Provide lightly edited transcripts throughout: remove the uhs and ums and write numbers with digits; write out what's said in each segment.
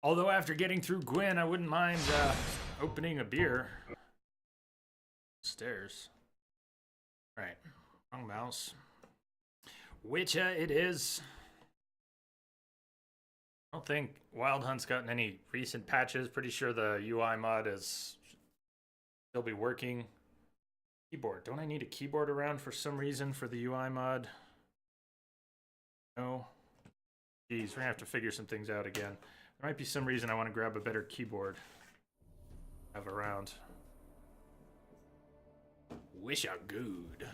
Although after getting through Gwyn, I wouldn't mind opening a beer. Stairs. Right. Wrong mouse. Witcher it is. I don't think Wild Hunt's gotten any recent patches. Pretty sure the UI mod is still be working. Keyboard. Don't I need a keyboard around for some reason for the UI mod? No. Geez, we're gonna have to figure some things out again. There might be some reason I want to grab a better keyboard. Have around. Wish I could.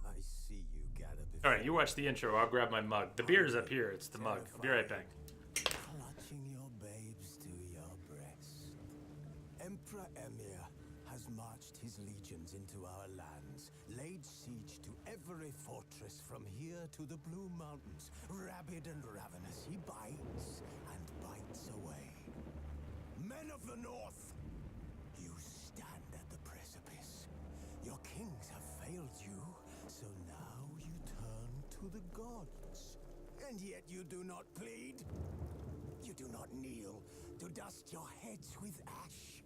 I see you gather before. All right, you watch the intro. I'll grab my mug. The beer's up here. It's the mug. I'll be right back. Clutching your babes to your breast. Emperor Emir has marched his legions into our lands, laid siege to every fortress from here to the Blue Mountains. Rabid and ravenous, he bites and bites away. Men of the North, you stand at the precipice. Your kings have failed you, so now you turn to the gods. And yet you do not plead. You do not kneel to dust your heads with ash.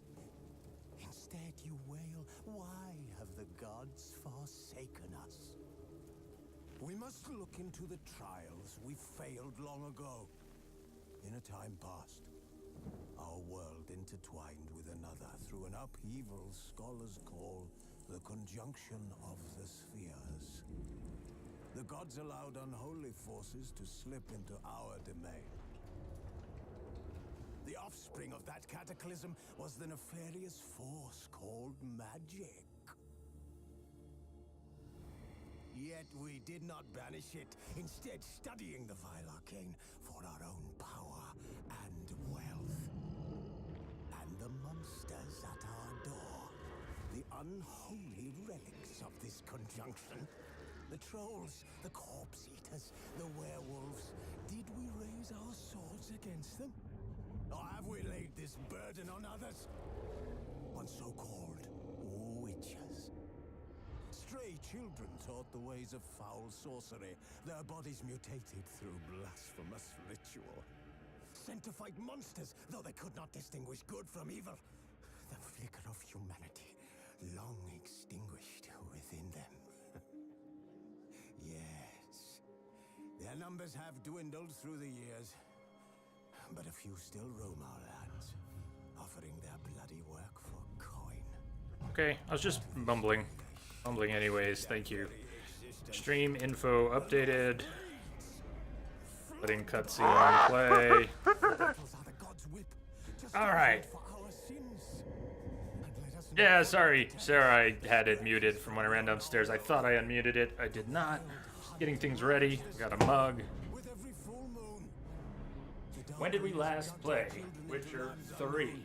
Instead you wail, why have the gods forsaken us? We must look into the trials we failed long ago. In a time past, our world intertwined with another through an upheaval scholars call the conjunction of the spheres. The gods allowed unholy forces to slip into our domain. The offspring of that cataclysm was the nefarious force called magic. Yet we did not banish it, instead studying the vile arcane for our own power and wealth. And the monsters at our door, the unholy relics of this conjunction. The trolls, the corpse eaters, the werewolves. Did we raise our swords against them? Or have we laid this burden on others? On so-called witches. Stray children taught the ways of foul sorcery, their bodies mutated through blasphemous ritual. Sent to fight monsters, though they could not distinguish good from evil. The flicker of humanity, long extinguished within them. Yes, their numbers have dwindled through the years, but a few still roam our lands, offering their bloody work for coin. Okay, I was just mumbling. Mumbling anyways, thank you. Stream info updated. Letting cutscene play. Alright. Yeah, sorry, Sarah, I had it muted from when I ran downstairs. I thought I unmuted it. I did not. Just getting things ready. Got a mug. When did we last play Witcher 3?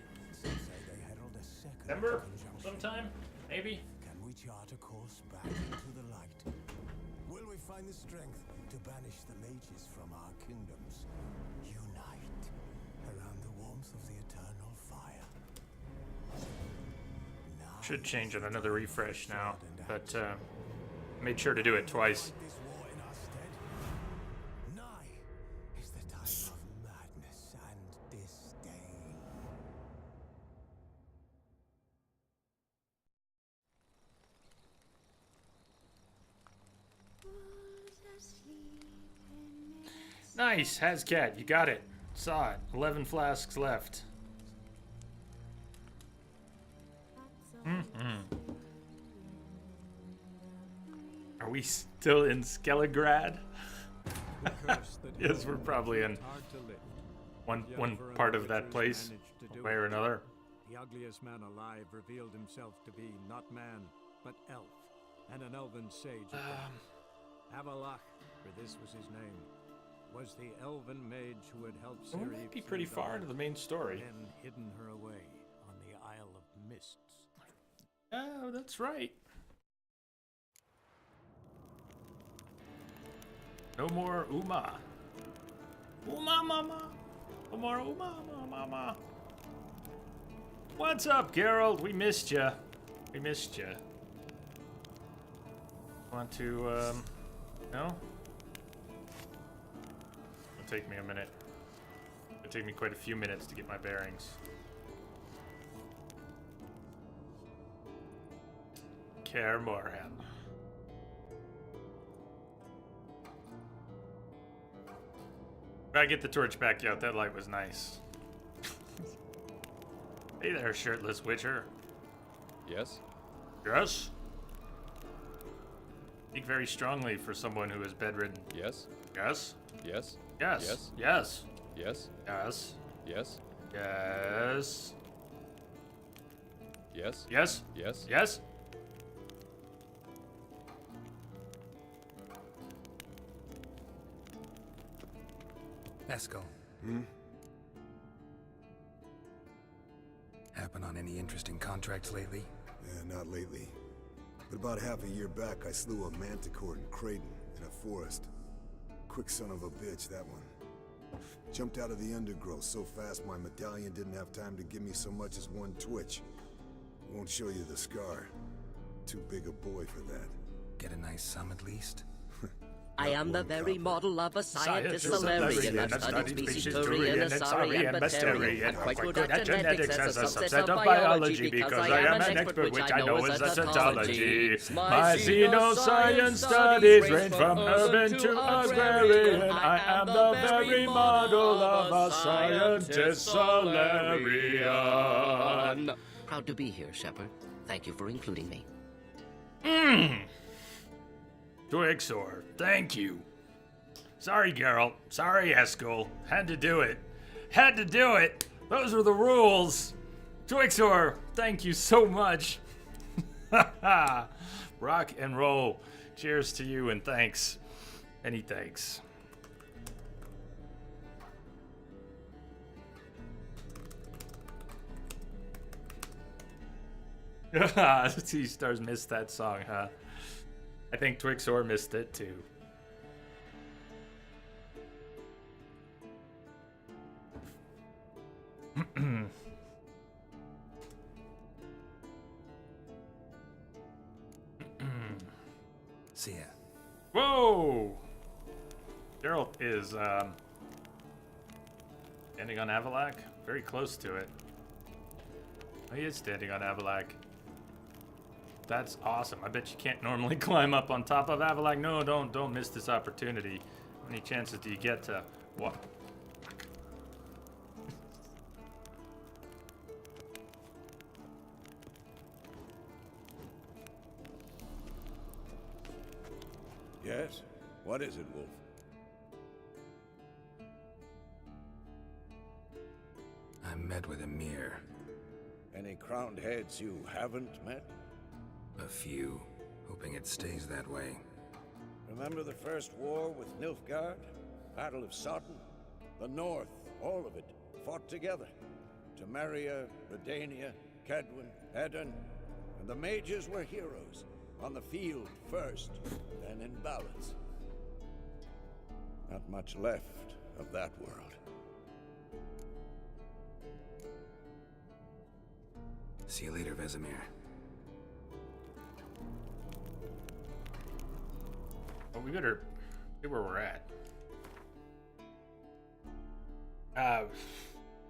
December? Sometime? Maybe? Can we chart a course back into the light? Will we find the strength to banish the mages from our kingdoms? Unite around the warmth of the eternal fire. Now Should change on another refresh now, but made sure to do it twice. this war in our stead. Nigh is the time of madness and disdain. Nice, Hazcat, you got it. Saw it. 11 flasks left. Are we still in Skelegrad? Yes, we're probably in one part of that place, one way or another. The ugliest man alive revealed himself to be not man, but elf, and an elven sage. Avalach, for this was his name, was the elven mage who had helped We Ciri might be pretty flee far into the main story. and hidden her away on the Isle of Mists. Oh, that's right. No more Uma. Uma mama. No more Uma mama. What's up, Geralt? We missed ya. We missed ya. Want to No? It'll take me a minute. It'll take me quite a few minutes to get my bearings. Kaer Morhen. I get the torch back out. That light was nice. Hey there, shirtless witcher. Yes? Yes? Speak very strongly for someone who is bedridden. Yes? Yes? Yes? Yes. Yes. Yes. Yes? Yes. Yes? Yes. Yes? Yes. Yes? Yes. Esco. Happen on any interesting contracts lately? Yeah, not lately. But about half a year back, I slew a manticore in Creighton, in a forest. Quick son of a bitch, that one. Jumped out of the undergrowth so fast my medallion didn't have time to give me so much as one twitch. Won't show you the scar. Too big a boy for that. Get a nice sum at least? I am the very model of a scientist, Scientist, Solarian. I've I've studied studied species species Turian, Turian, Asari, and Bacterian, Bacterian. quite Quite good at genetics as a subset subset of biology because I am an expert which I know is a tautology. tautology. My xenoscience studies range from urban to agrarian. I am the very model of a scientist Solarian. Proud to be here, Shepard. Thank you for including me. Twixor, thank you. Sorry, Geralt. Sorry, Eskel. Had to do it. Had to do it. Those were the rules. Twixor, thank you so much. Rock and roll. Cheers to you and thanks. Many thanks. Sea Stars missed that song, huh? I think Twixor missed it too. See ya. Whoa! Geralt is standing on Avalak. Very close to it. Oh, he is standing on Avalak. That's awesome. I bet you can't normally climb up on top of Avalak. No, don't miss this opportunity. How many chances do you get to what? Yes? What is it, Wolf? I met with Emir. Any crowned heads you haven't met? A few. Hoping it stays that way. Remember the first war with Nilfgaard? Battle of Sodden? The North, all of it, fought together. Temeria, Redania, Kedwin, Edirn, and the mages were heroes. On the field first, then in ballads. Not much left of that world. See you later, Vesemir. Well, we better see where we're at.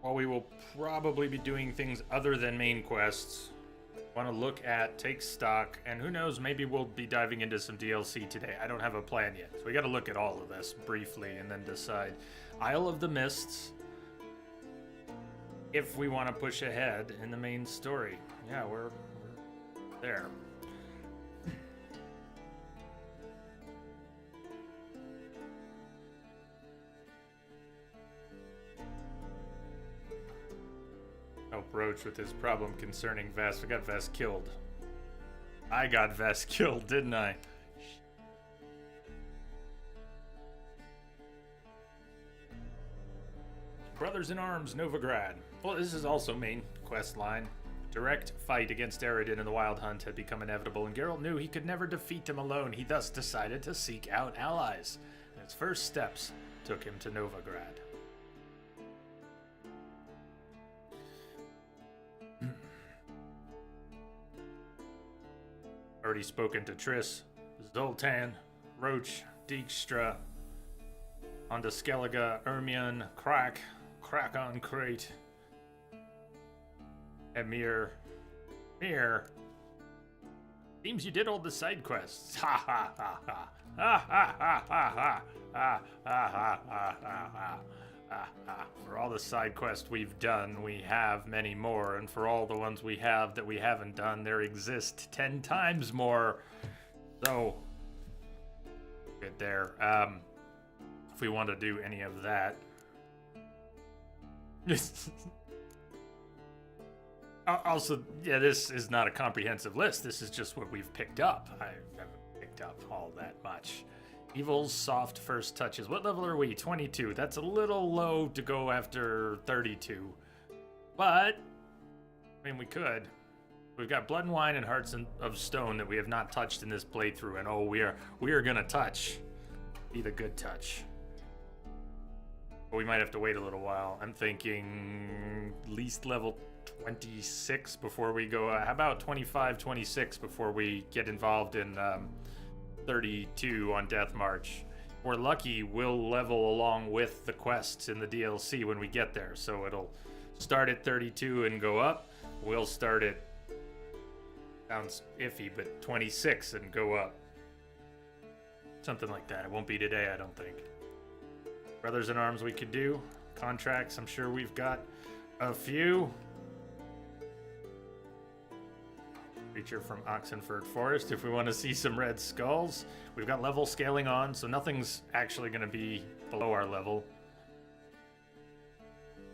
Well, we will probably be doing things other than main quests. Want to look at, take stock, and who knows, maybe we'll be diving into some DLC today. I don't have a plan yet, so we got to look at all of this briefly and then decide. Isle of the Mists, if we want to push ahead in the main story. Yeah, we're there. Help Roach with his problem concerning Vest. We got Vest killed. I got Vest killed, didn't I? Brothers in Arms, Novigrad. Well, this is also main quest line. Direct fight against Eredin in the Wild Hunt had become inevitable, and Geralt knew he could never defeat him alone. He thus decided to seek out allies. And his first steps took him to Novigrad. Already spoken to Triss, Zoltan, Roach, Dijkstra, onto Skellige, Ermion, Crack on Crate, Emir. Seems you did all the side quests. Ha ha ha ha. Ha ha ha ha ha. Ha ha ha ha ha ha. For all the side quests we've done, we have many more, and for all the ones we have that we haven't done, there exist 10 times more. So, good there. If we want to do any of that. Also, yeah, this is not a comprehensive list. This is just what we've picked up. I haven't picked up all that much. Evil's soft first touches. What level are we? 22. That's a little low to go after 32. But, I mean, we could. We've got Blood and Wine and Hearts of Stone that we have not touched in this playthrough. And oh, we are gonna touch. Be the good touch. But we might have to wait a little while. I'm thinking least level 26 before we go. How about 25, 26 before we get involved in 32 on Death March? If we're lucky, we'll level along with the quests in the DLC when we get there. So it'll start at 32 and go up. We'll start at, sounds iffy, but 26 and go up. Something like that. It won't be today, I don't think. Brothers in Arms we could do. Contracts, I'm sure we've got a few. Creature from Oxenford Forest if we want to see some red skulls. We've got level scaling on, so nothing's actually going to be below our level.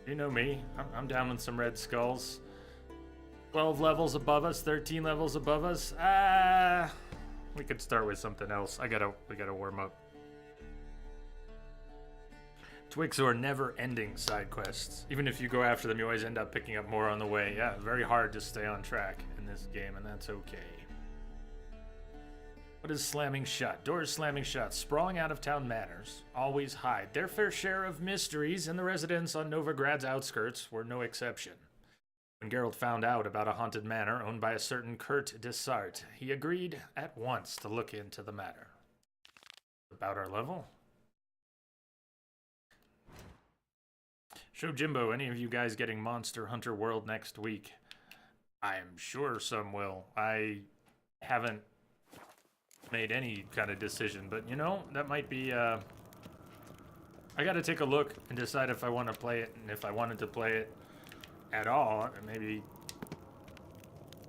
You know me, I'm down with some red skulls. 12 levels above us, 13 levels above us. We could start with something else. We gotta warm up. Twigs are never-ending side quests. Even if you go after them, you always end up picking up more on the way. Yeah, very hard to stay on track in this game, and that's okay. What is slamming shut? Doors slamming shut. Sprawling out-of-town manors always hide their fair share of mysteries, and the residents on Novigrad's outskirts were no exception. When Geralt found out about a haunted manor owned by a certain Kurt Desart, he agreed at once to look into the matter. About our level? Show Jimbo, any of you guys getting Monster Hunter World next week? I'm sure some will. I haven't made any kind of decision, but you know, that might be, I gotta take a look and decide if I want to play it, and if I wanted to play it at all. Maybe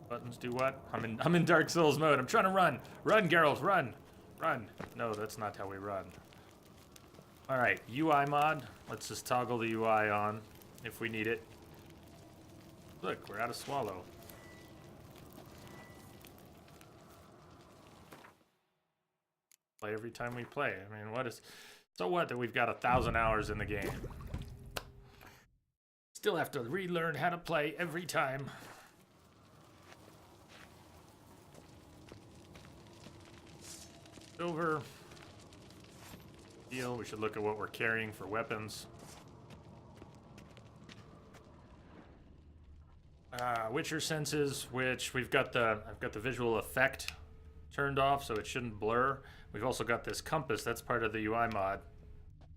buttons do what? I'm in Dark Souls mode. I'm trying to run. Run, Geralt, run. Run. No, that's not how we run. All right, UI mod. Let's just toggle the UI on if we need it. Look, we're out of Swallow. Play every time we play. I mean, what is... So what that we've got 1,000 hours in the game? Still have to relearn how to play every time. Silver. Steel. We should look at what we're carrying for weapons. Witcher senses, which I've got the visual effect turned off, so it shouldn't blur. We've also got this compass. That's part of the UI mod.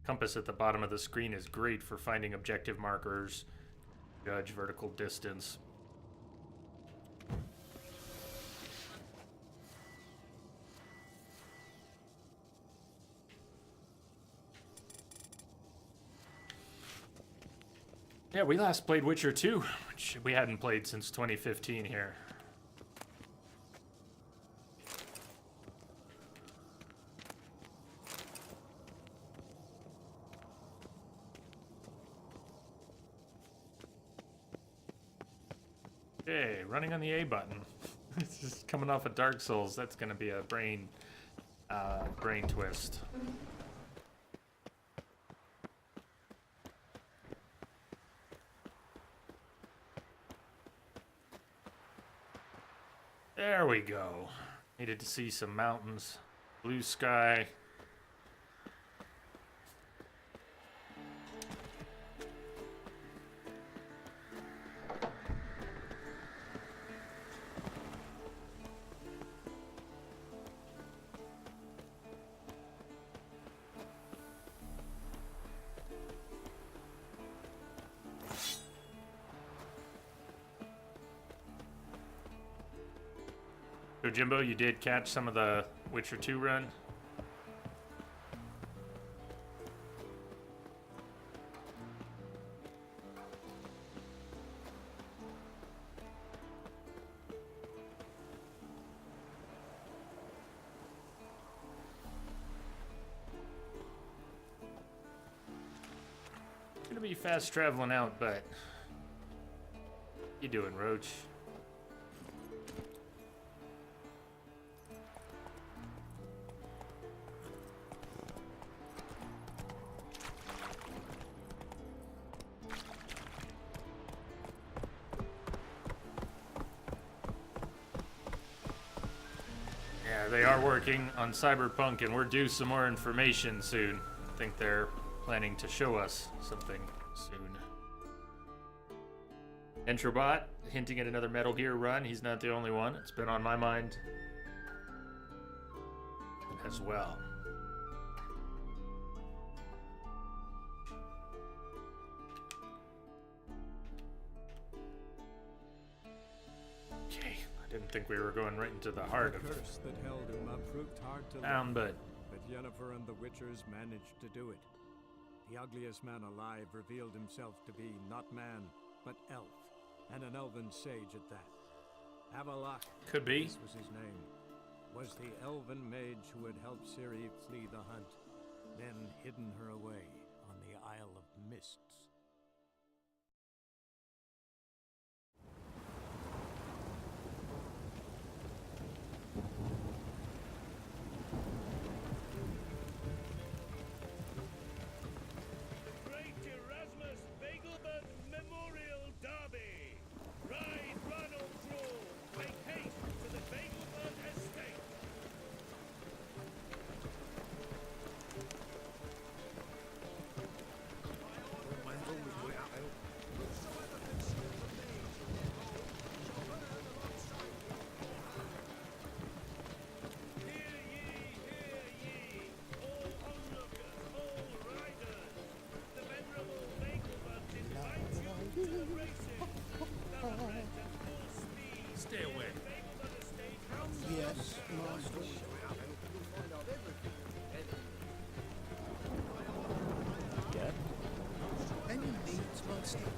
Compass at the bottom of the screen is great for finding objective markers, judge vertical distance. Yeah, we last played Witcher 2, which we hadn't played since 2015 here. Okay, running on the A button. It's just coming off of Dark Souls. That's gonna be a brain twist. There we go. Needed to see some mountains. Blue sky. Jimbo, you did catch some of the Witcher 2 run? Gonna be fast traveling out, but you doing, Roach? Yeah, they are working on Cyberpunk, and we're due some more information soon. I think they're planning to show us something soon. Entrobot hinting at another Metal Gear run. He's not the only one. It's been on my mind as well. Okay, I didn't think we were going right into the heart of The curse that held Uma proved hard to town, lift, but but Yennefer and the Witchers managed to do it. The ugliest man alive revealed himself to be not man, but elf, and an elven sage at that. Avalok, could be. this was his name, was the elven mage who had helped Ciri flee the hunt, then hidden her away on the Isle of Mists. Great Erasmus Bagelbert Memorial Derby. Ride, run or draw. Make haste to the Bagelbert estate. Hear ye, all onlookers, all riders. The venerable Bagelbert invites you to the racing. Thoroughbred at full speed. Stay away. Bagelbert estate house. Yes, master. Any needs, master?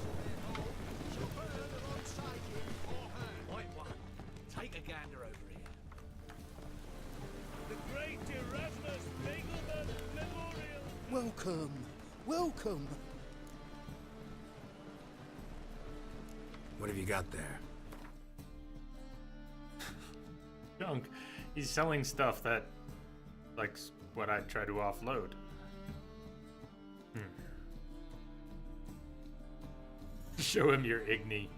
Right one. Take a gander over here. The great Erasmus Bagelbert Memorial. Welcome, welcome. What have you got there? Junk. He's selling stuff that, like, what I try to offload. Show him your Igni.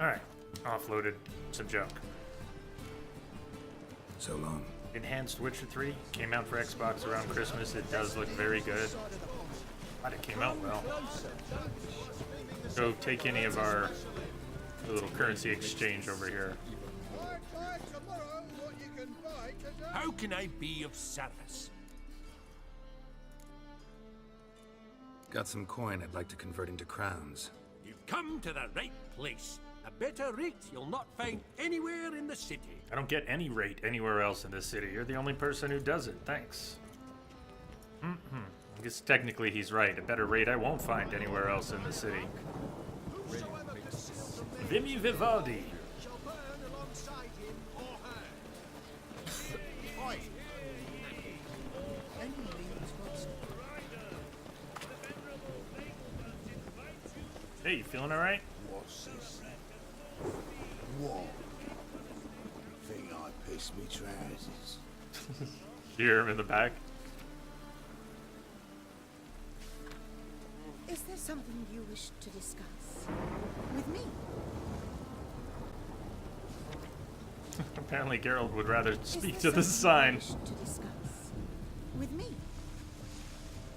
Alright, offloaded some junk. So long. Enhanced Witcher 3 came out for Xbox around Christmas. It does look very good. Glad it came out well. Go take any of our little currency exchange over here. How can I be of service? Got some coin I'd like to convert into crowns. You've come to the right place. A better rate you'll not find anywhere in the city. I don't get any rate anywhere else in this city. You're the only person who does it. Thanks. I guess technically he's right. A better rate I won't find anywhere else in the city. Vimy Vivaldi. Hey, you feeling alright? What's this? What? Think I pissed me trousers? You hear him in the back? Is there something you wish to discuss with me? Apparently Geralt would rather Is speak there to the something sign. you wish to discuss with me?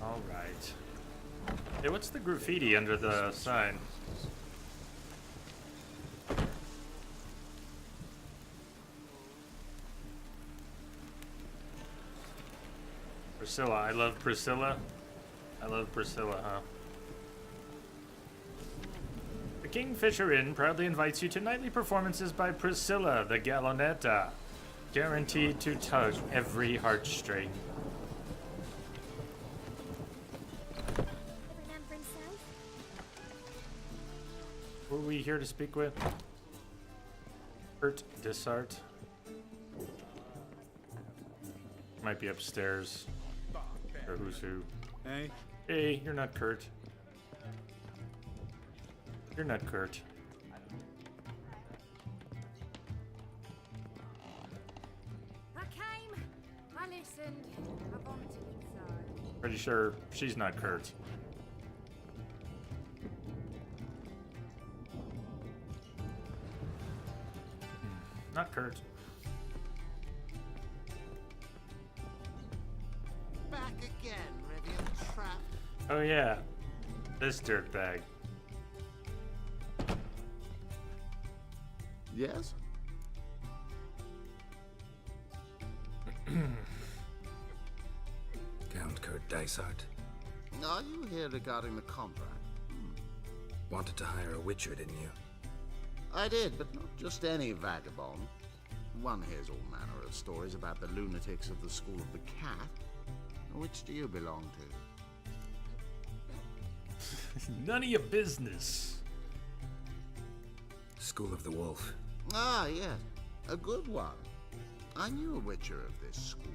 Alright. Hey, what's the graffiti under the sign? Priscilla. I love Priscilla. I love Priscilla, huh? The Kingfisher Inn proudly invites you to nightly performances by Priscilla, the Gallonetta. Guaranteed to tug every heartstring. Who are we here to speak with? Kurt Dessart. Might be upstairs. Or who's who. Hey. Hey, you're not Kurt. You're not Kurt. I came, I listened, I vomited inside. Pretty sure she's not Kurt. Not Kurt. Back again, ready a trap. Oh yeah, this dirtbag. Yes? Count Kurt Dysart. Are you here regarding the contract? Wanted to hire a witcher, didn't you? I did, but not just any vagabond. One hears all manner of stories about the lunatics of the School of the Cat. Which do you belong to? None of your business. School of the Wolf. Ah, yes. A good one. I knew a witcher of this school.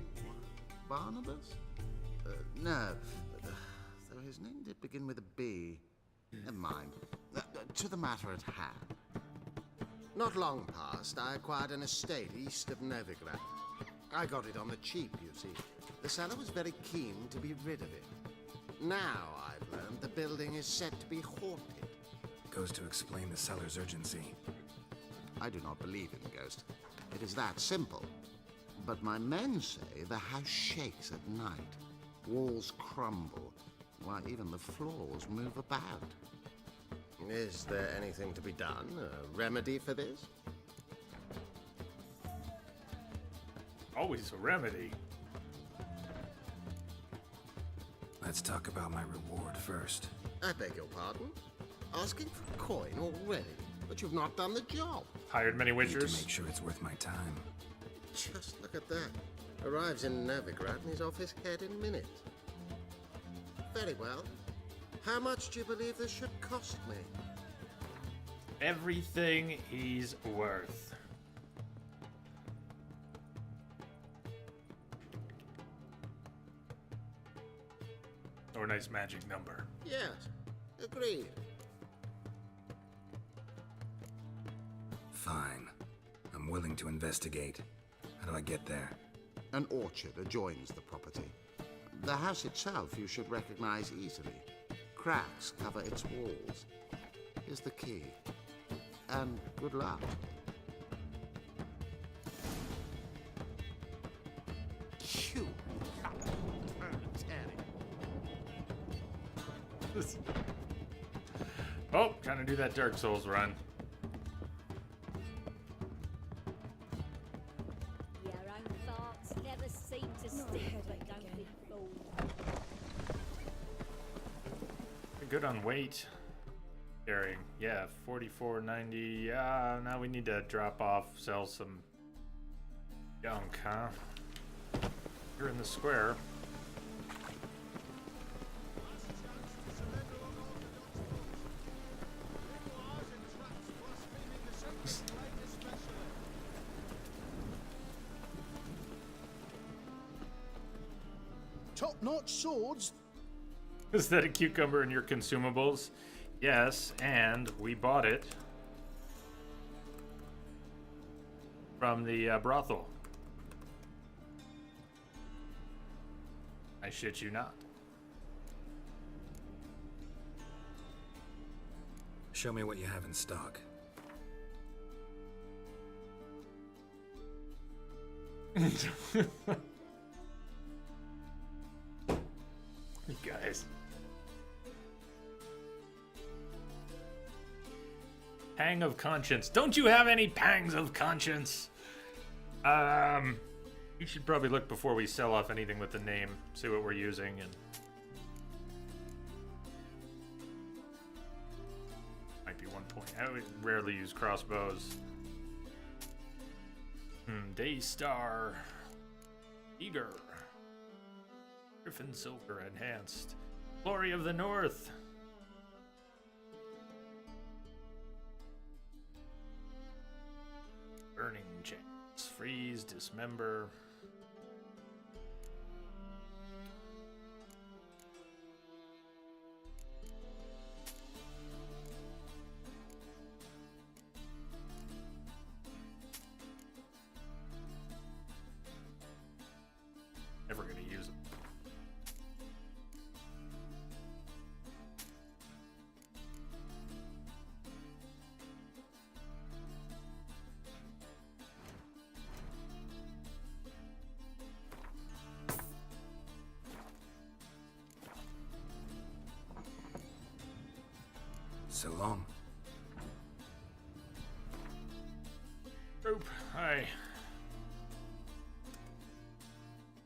Barnabas? No. Though his name did begin with a B. Never mind. To the matter at hand. Not long past, I acquired an estate east of Novigrad. I got it on the cheap, you see. The seller was very keen to be rid of it. Now, I've learned the building is said to be haunted. Goes to explain the seller's urgency. I do not believe in ghosts. It is that simple. But my men say the house shakes at night. Walls crumble. Why, even the floors move about. Is there anything to be done? A remedy for this? Always a remedy. Let's talk about my reward first. I beg your pardon? Asking for coin already? But you've not done the job. Hired many Need to witchers. make sure it's worth my time. Just look at that. Arrives in Novigrad and he's off his head in minutes. Very well. How much do you believe this should cost me? Everything he's worth. Or a nice magic number. Yes, agreed. Fine. I'm willing to investigate. How do I get there? An orchard adjoins the property. The house itself you should recognize easily. Cracks cover its walls. Here's the key. And good luck. You Oh, trying to do that Dark Souls run. Your own thoughts never seem to stick, but don't be fooled. Good on weight. Carrying. Yeah, 44.90. Yeah, now we need to drop off, sell some junk, huh? You're in the square. Top-notch swords. Is that a cucumber in your consumables? Yes, and we bought it from the brothel. I shit you not. Show me what you have in stock. You guys. Pang of conscience. Don't you have any pangs of conscience? You should probably look before we sell off anything with the name. See what we're using and... Might be 1 point. I rarely use crossbows. Daystar. Eager. Griffin Silver Enhanced. Glory of the North. Burning Chance. Freeze. Dismember. Never gonna use it. So long. Group, hi.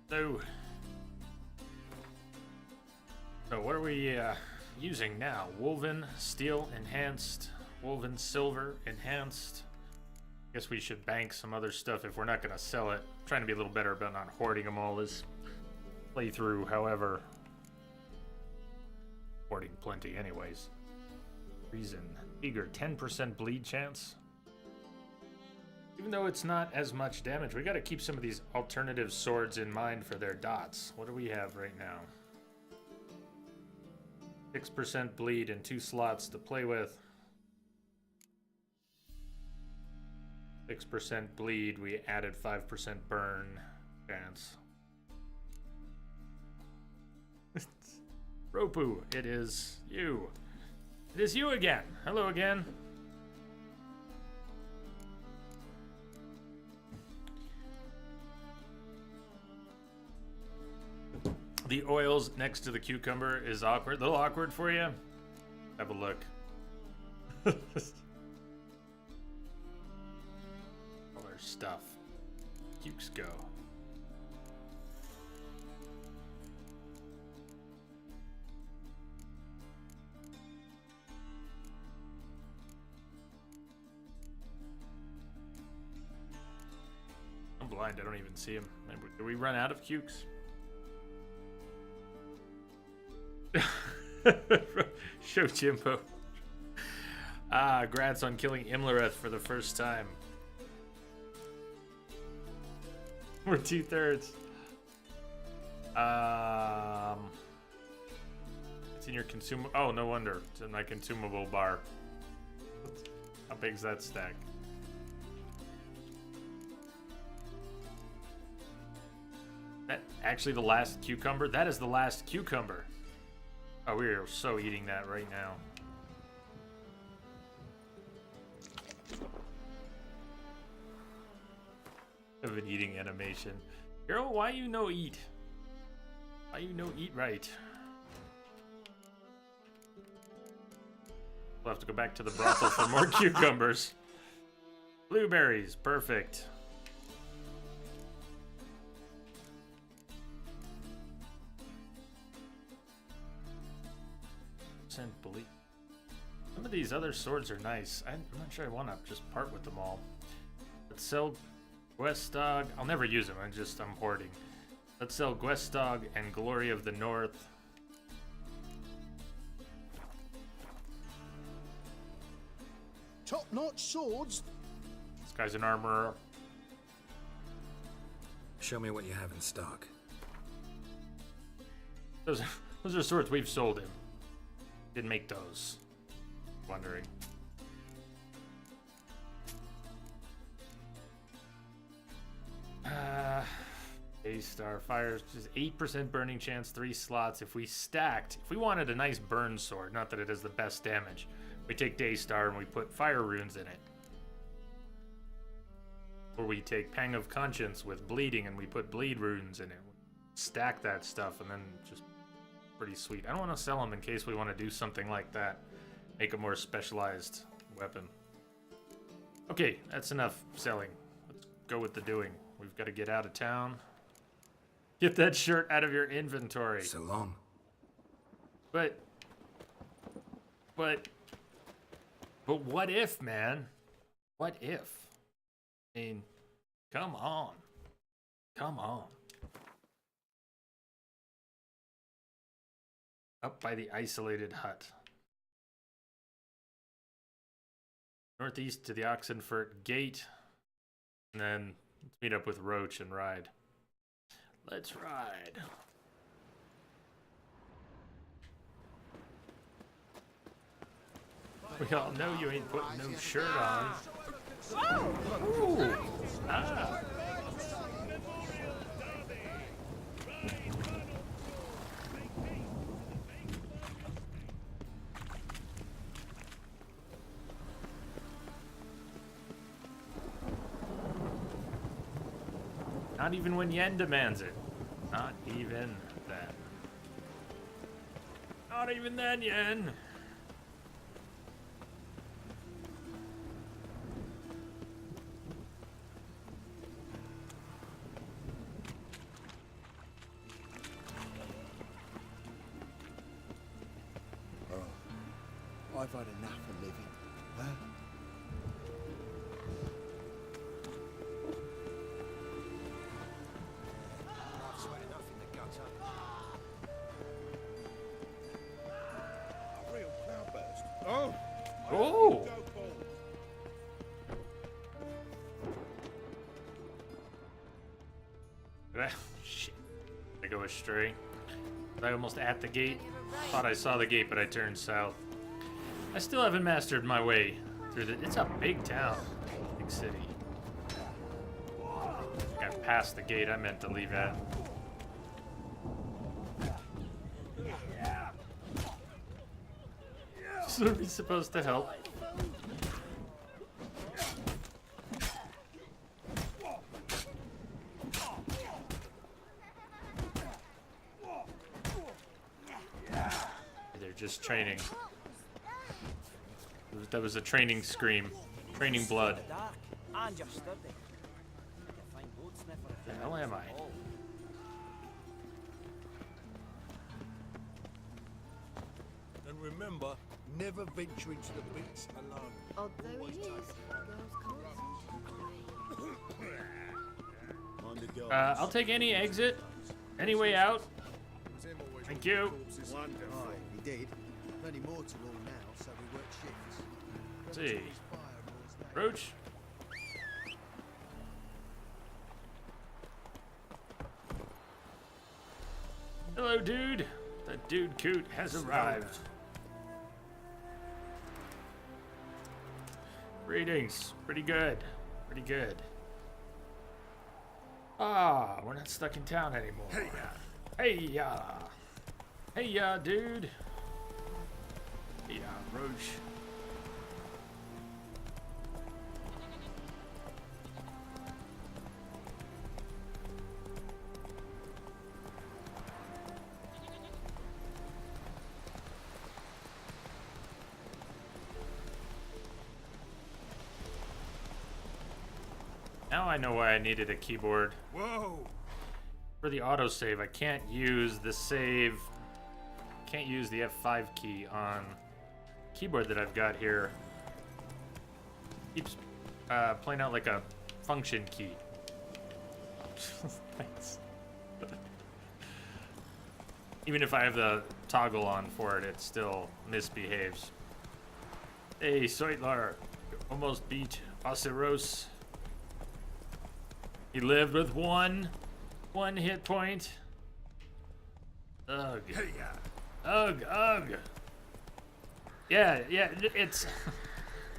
So what are we using now? Woven Steel Enhanced, Woven Silver Enhanced. Guess we should bank some other stuff if we're not going to sell it. I'm trying to be a little better about not hoarding them all this playthrough, however. Hoarding plenty anyways. Reason. Eager, 10% bleed chance. Even though it's not as much damage, we got to keep some of these alternative swords in mind for their dots. What do we have right now? 6% bleed and 2 slots to play with. 6% bleed, we added 5% burn chance. Ropu, it is you. It is you again. Hello again. The oils next to the cucumber is awkward. A little awkward for you? Have a look. All their stuff. Cukes go. I'm blind, I don't even see him. Did we run out of cukes? Show Jimbo. Grats on killing Imlereth for the first time. We're 2/3. It's in your consumable. Oh, no wonder. It's in my consumable bar. How big's that stack? That actually the last cucumber? That is the last cucumber. Oh, we are so eating that right now. Of an eating animation. Girl, why you no eat? Why you no eat right? We'll have to go back to the brothel for more cucumbers. Blueberries, perfect. Believe. Some of these other swords are nice. I'm not sure I want to just part with them all. Let's sell Gwestog. I'll never use them. I'm hoarding. Let's sell Gwestog and Glory of the North. Top-notch swords. This guy's an armorer. Show me what you have in stock. Those are swords we've sold him. Didn't make those. Wondering. Daystar fires, just 8% burning chance, 3 slots. If we wanted a nice burn sword, not that it is the best damage, we take Daystar and we put fire runes in it. Or we take Pang of Conscience with bleeding and we put bleed runes in it. Stack that stuff and then just pretty sweet. I don't want to sell them in case we want to do something like that. Make a more specialized weapon. Okay, that's enough selling. Let's go with the doing. We've got to get out of town. Get that shirt out of your inventory. So long. But what if, man? What if? I mean, come on. Come on. Up by the isolated hut. Northeast to the Oxenfurt Gate. And then let's meet up with Roach and ride. Let's ride. We all know you ain't putting no shirt on. Ooh. Ah. Not even when Yen demands it. Not even then. Not even then, Yen. I've had enough of living, huh? I've sweat enough in the gutter. A real cloudburst. Oh! Oh! Shit. I go astray. I almost at the gate. Thought I saw the gate, but I turned south. I still haven't mastered my way through the... It's a big town. Big city. I passed the gate I meant to leave at. So are we supposed to help? They're just training. That was a training scream. Training blood. The hell am I? And remember, never venture into the beats alone. Although he is, girls can't. I'll take any exit. Any way out. Thank you. Wonderful. He did. Plenty more to all now, so we work shifts. Let's see. Roach. Hello, dude. The dude coot has arrived. Greetings. Pretty good. Pretty good. Ah, we're not stuck in town anymore. Hey ya. Hey ya, dude. Hey ya, Roach. Now I know why I needed a keyboard. Whoa! For the autosave, I can't use the save. Can't use the F5 key on keyboard that I've got here. Keeps playing out like a function key. Thanks. Even if I have the toggle on for it, it still misbehaves. Hey, Soitlar, almost beat Osiros. He lived with one hit point. Ugh. Ugh, ugh. Yeah, it's...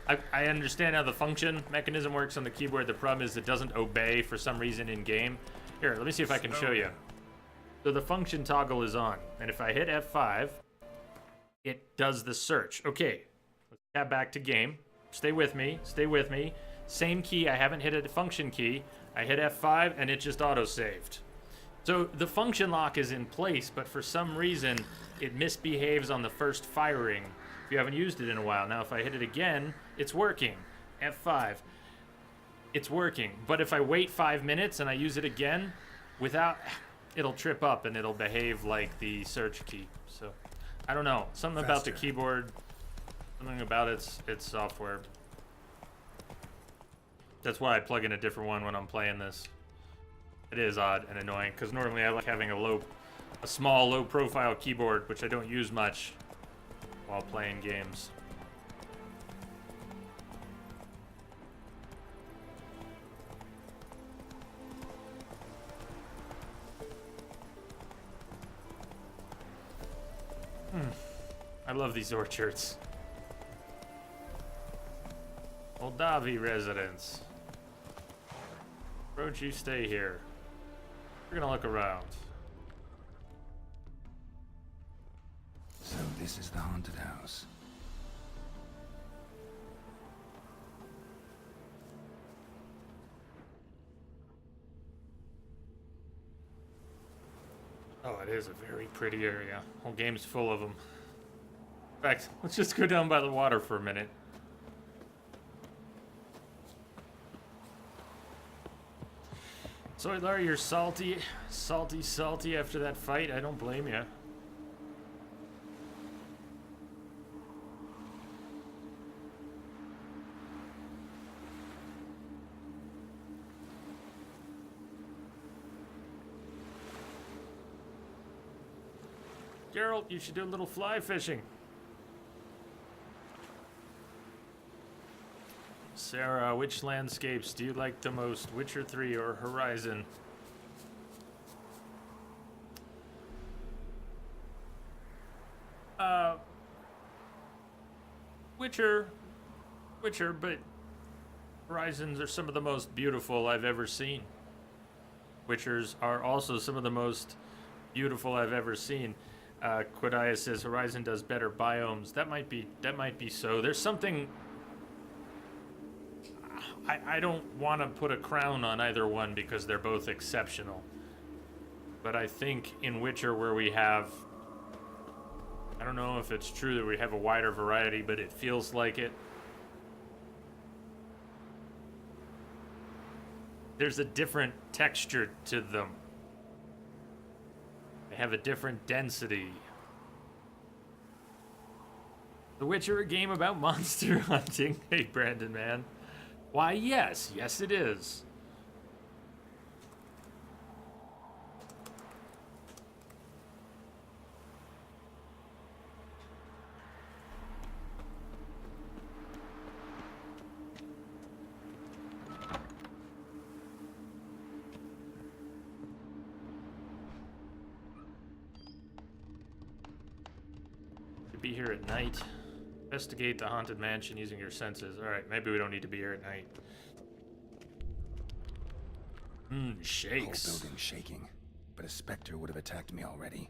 I understand how the function mechanism works on the keyboard. The problem is it doesn't obey for some reason in game. Here, let me see if I can show you. So the function toggle is on, and if I hit F5, it does the search. Okay, let's tab back to game. Stay with me, stay with me. Same key, I haven't hit a function key. I hit F5 and it just auto-saved. So the function lock is in place, but for some reason it misbehaves on the first firing if you haven't used it in a while. Now if I hit it again, it's working. F5. It's working. But if I wait 5 minutes and I use it again, it'll trip up and it'll behave like the search key. So, I don't know. Something about the keyboard, something about its software. That's why I plug in a different one when I'm playing this. It is odd and annoying, because normally I like having a small, low-profile keyboard, which I don't use much while playing games. I love these orchards. Moldavi residents. Don't you stay here. We're gonna look around. So this is the haunted house. Oh, it is a very pretty area. Whole game's full of them. In fact, let's just go down by the water for a minute. So, Larry, you're salty after that fight. I don't blame you. Geralt, you should do a little fly fishing. Sarah, which landscapes do you like the most? Witcher 3 or Horizon? Witcher, but Horizons are some of the most beautiful I've ever seen. Witchers are also some of the most beautiful I've ever seen. Quadiah says Horizon does better biomes. That might be so. There's something. I don't want to put a crown on either one because they're both exceptional. But I think in Witcher, where we have, I don't know if it's true that we have a wider variety, but it feels like it. There's a different texture to them. They have a different density. The Witcher, a game about monster hunting. Hey, Brandon, man. Why, yes. Yes, it is. To be here at night. Investigate the haunted mansion using your senses. Alright, maybe we don't need to be here at night. Shakes. Whole building shaking, but a specter would have attacked me already.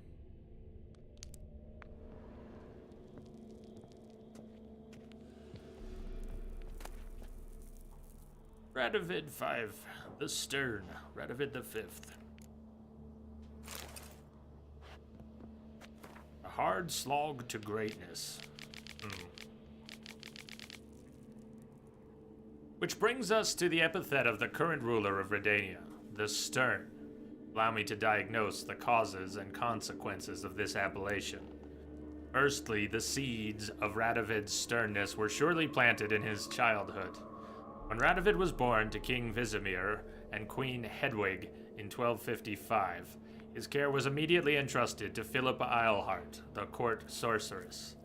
Radovid 5, the Stern, Radovid the 5th. A hard slog to greatness. Which brings us to the epithet of the current ruler of Redania, the Stern. Allow me to diagnose the causes and consequences of this appellation. Firstly, the seeds of Radovid's sternness were surely planted in his childhood. When Radovid was born to King Vizimir and Queen Hedwig in 1255, his care was immediately entrusted to Philippa Eilhart, the court sorceress.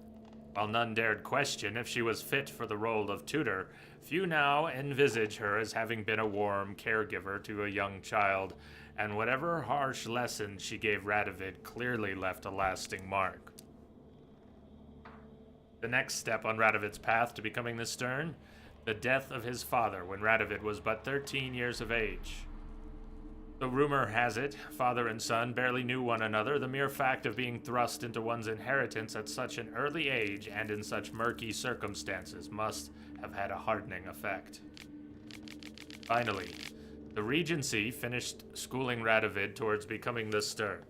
While none dared question if she was fit for the role of tutor, few now envisage her as having been a warm caregiver to a young child, and whatever harsh lessons she gave Radovid clearly left a lasting mark. The next step on Radovid's path to becoming the Stern, the death of his father when Radovid was but 13 years of age. The rumor has it, father and son barely knew one another. The mere fact of being thrust into one's inheritance at such an early age and in such murky circumstances must have had a hardening effect. Finally, the Regency finished schooling Radovid towards becoming the Stern,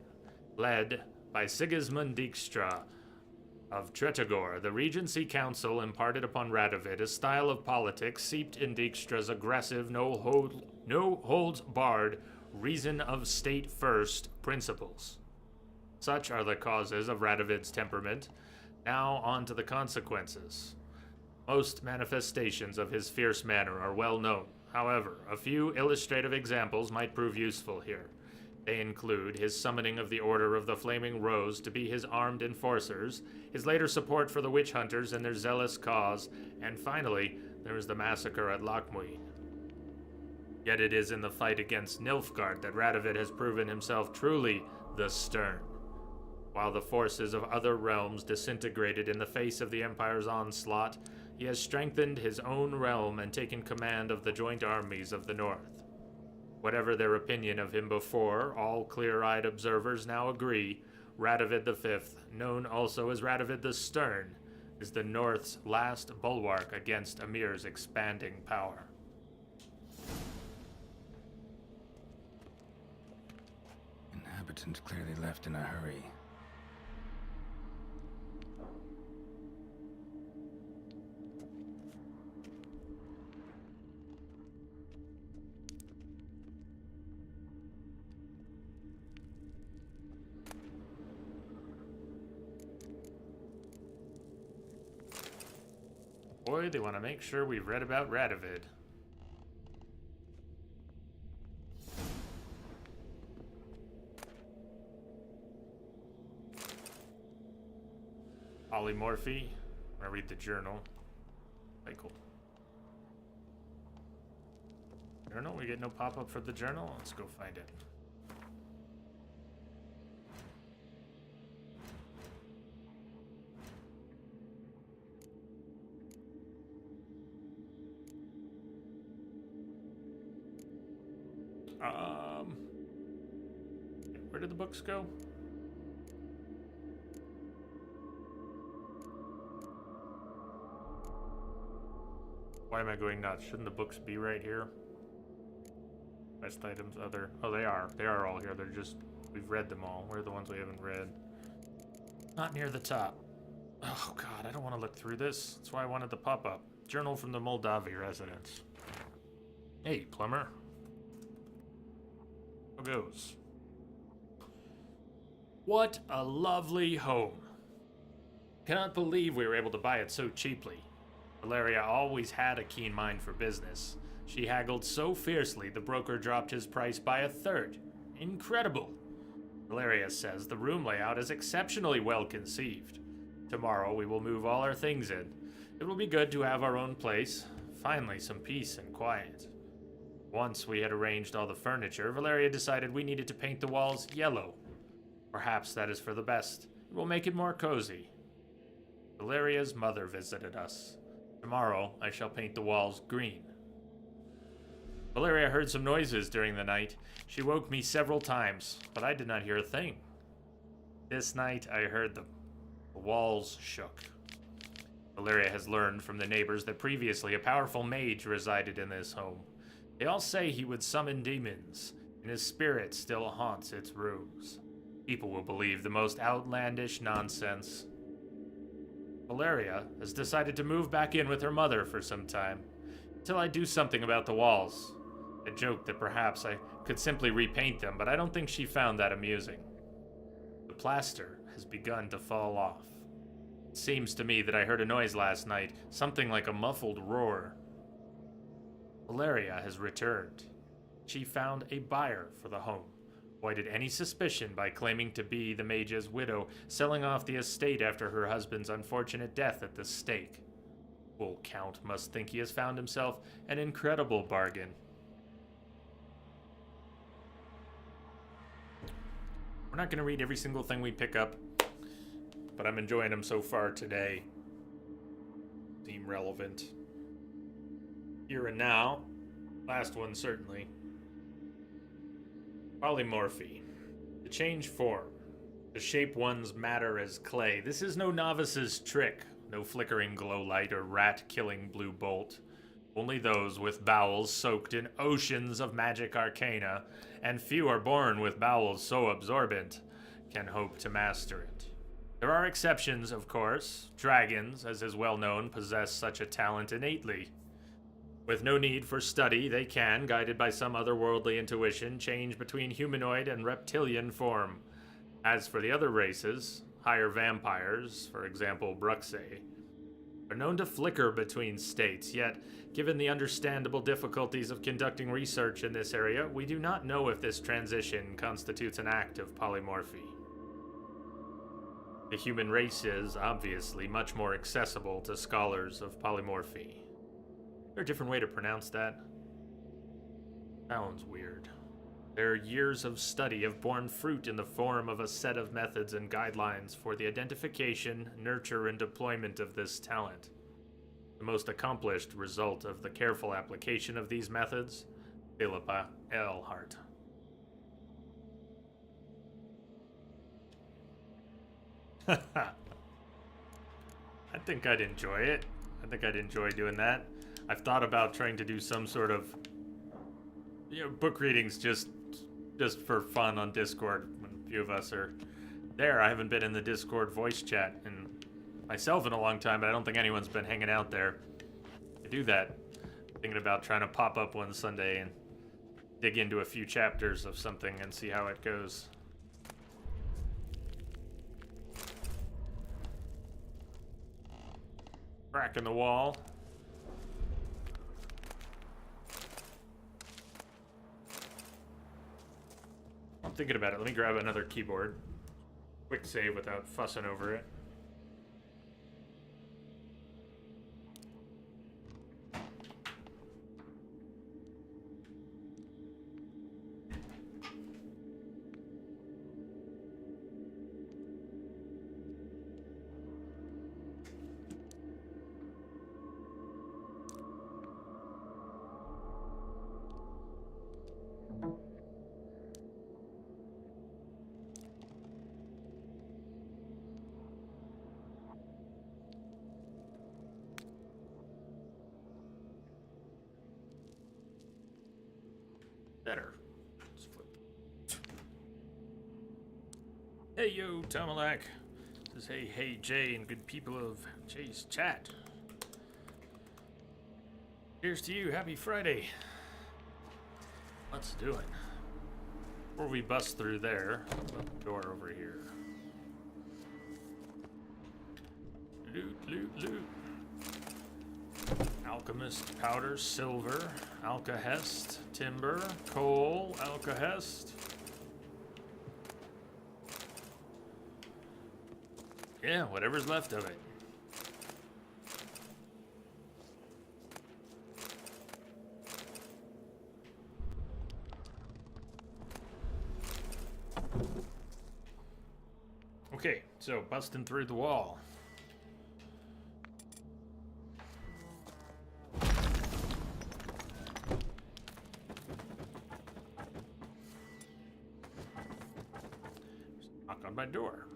led by Sigismund Dijkstra, of Tretogor, the Regency Council imparted upon Radovid a style of politics seeped in Dijkstra's aggressive, no-holds-barred, reason of state first principles. Such are the causes of Radovid's temperament. Now on to the consequences. Most manifestations of his fierce manner are well known. However, a few illustrative examples might prove useful here. They include his summoning of the Order of the Flaming Rose to be his armed enforcers, his later support for the witch hunters and their zealous cause, and finally, there is the massacre at Lochmuin. Yet it is in the fight against Nilfgaard that Radovid has proven himself truly the Stern. While the forces of other realms disintegrated in the face of the Empire's onslaught, he has strengthened his own realm and taken command of the joint armies of the North. Whatever their opinion of him before, all clear-eyed observers now agree Radovid V, known also as Radovid the Stern, is the North's last bulwark against Emir's expanding power. Inhabitants clearly left in a hurry. Boy, they want to make sure we've read about Radovid. Polymorphy. I'm gonna read the journal. Okay, cool. Journal? We get no pop-up for the journal? Let's go find it. Where did the books go? Why am I going nuts? Shouldn't the books be right here? Best items, other. Oh, they are. They are all here. They're just, we've read them all. Where are the ones we haven't read? Not near the top. Oh, God, I don't want to look through this. That's why I wanted the pop-up. Journal from the Moldavi residence. Hey, plumber. How goes? What a lovely home. Cannot believe we were able to buy it so cheaply. Valeria always had a keen mind for business. She haggled so fiercely the broker dropped his price by a third. Incredible. Valeria says the room layout is exceptionally well conceived. Tomorrow we will move all our things in. It will be good to have our own place. Finally, some peace and quiet. Once we had arranged all the furniture, Valeria decided we needed to paint the walls yellow. Perhaps that is for the best. It will make it more cozy. Valeria's mother visited us. Tomorrow, I shall paint the walls green. Valeria heard some noises during the night. She woke me several times, but I did not hear a thing. This night, I heard the walls shook. Valeria has learned from the neighbors that previously a powerful mage resided in this home. They all say he would summon demons, and his spirit still haunts its rooms. People will believe the most outlandish nonsense. Valeria has decided to move back in with her mother for some time, until I do something about the walls. I joked that perhaps I could simply repaint them, but I don't think she found that amusing. The plaster has begun to fall off. It seems to me that I heard a noise last night, something like a muffled roar. Valeria has returned. She found a buyer for the home. Avoided any suspicion by claiming to be the mage's widow, selling off the estate after her husband's unfortunate death at the stake. Bull Count must think he has found himself an incredible bargain. We're not going to read every single thing we pick up, but I'm enjoying them so far today. Seem relevant. Here and now. Last one, certainly. Polymorphy. To change form. To shape one's matter as clay. This is no novice's trick. No flickering glow light or rat-killing blue bolt. Only those with bowels soaked in oceans of magic arcana, and few are born with bowels so absorbent, can hope to master it. There are exceptions, of course. Dragons, as is well known, possess such a talent innately. With no need for study, they can, guided by some otherworldly intuition, change between humanoid and reptilian form. As for the other races, higher vampires, for example Bruxae, are known to flicker between states, yet, given the understandable difficulties of conducting research in this area, we do not know if this transition constitutes an act of polymorphy. The human race is, obviously, much more accessible to scholars of polymorphy. Is there a different way to pronounce that? Sounds weird. Their years of study have borne fruit in the form of a set of methods and guidelines for the identification, nurture, and deployment of this talent. The most accomplished result of the careful application of these methods, Philippa Earhart. I think I'd enjoy it. I think I'd enjoy doing that. I've thought about trying to do some sort of, book readings just for fun on Discord when a few of us are there. I haven't been in the Discord voice chat and myself in a long time, but I don't think anyone's been hanging out there. I do that. Thinking about trying to pop up one Sunday and dig into a few chapters of something and see how it goes. Crack in the wall. I'm thinking about it. Let me grab another keyboard. Quick save without fussing over it. Better. Hey yo, Tomalak. This is hey Jay and good people of Jay's chat. Cheers to you, happy Friday. Let's do it. Before we bust through there, door over here. Loot. Alchemist powder, silver, alkahest, timber, coal, alkahest. Yeah, whatever's left of it. Okay, so busting through the wall. On my door.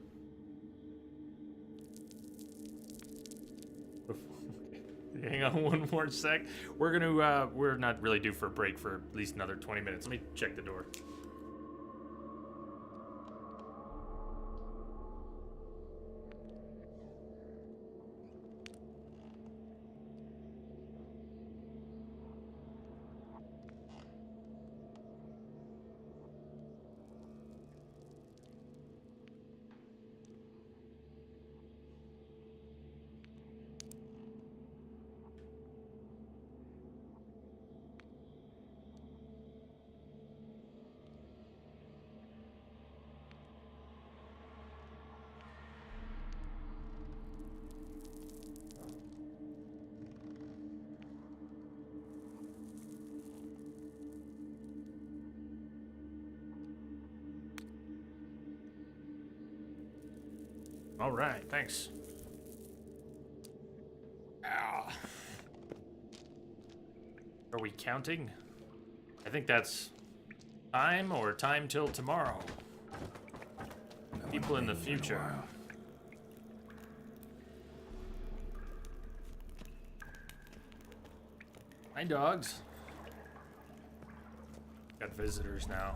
Hang on one more sec. We're not really due for a break for at least another 20 minutes. Let me check the door. All right, thanks. Ow. Are we counting? I think that's time or time till tomorrow. People in the future. Hi, dogs. Got visitors now.